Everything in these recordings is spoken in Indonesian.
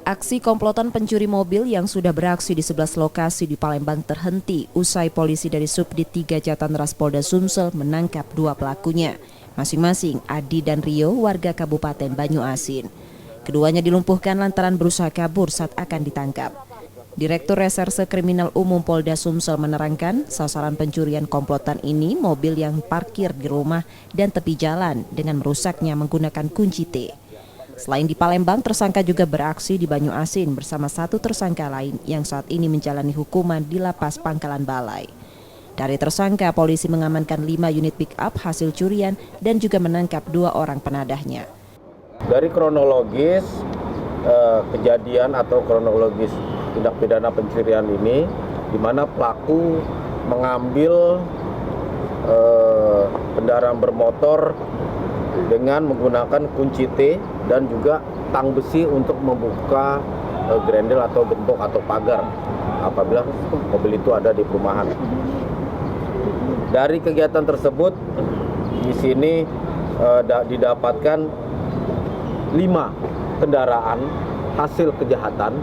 Aksi komplotan pencuri mobil yang sudah beraksi di 11 lokasi di Palembang terhenti usai polisi dari Subdit 3 Jatanras Polda Sumsel menangkap 2 pelakunya, masing-masing Adi dan Rio warga Kabupaten Banyuasin. Keduanya dilumpuhkan lantaran berusaha kabur saat akan ditangkap. Direktur Reserse Kriminal Umum Polda Sumsel menerangkan sasaran pencurian komplotan ini mobil yang parkir di rumah dan tepi jalan dengan merusaknya menggunakan kunci T. Selain di Palembang, tersangka juga beraksi di Banyuasin bersama 1 tersangka lain yang saat ini menjalani hukuman di Lapas Pangkalan Balai. Dari tersangka, polisi mengamankan 5 unit pick-up hasil curian dan juga menangkap 2 orang penadahnya. Dari kronologis kejadian atau kronologis tindak pidana pencurian ini, di mana pelaku mengambil kendaraan bermotor dengan menggunakan kunci T dan juga tang besi untuk membuka grendel atau gembok atau pagar apabila mobil itu ada di perumahan. Dari kegiatan tersebut di sini didapatkan 5 kendaraan hasil kejahatan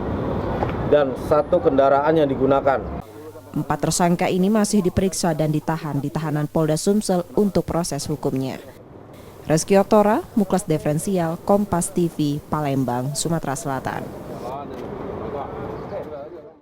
dan 1 kendaraan yang digunakan. 4 tersangka ini masih diperiksa dan ditahan di tahanan Polda Sumsel untuk proses hukumnya. Reski Oktora, Muklas Diferensial, Kompas TV, Palembang, Sumatera Selatan.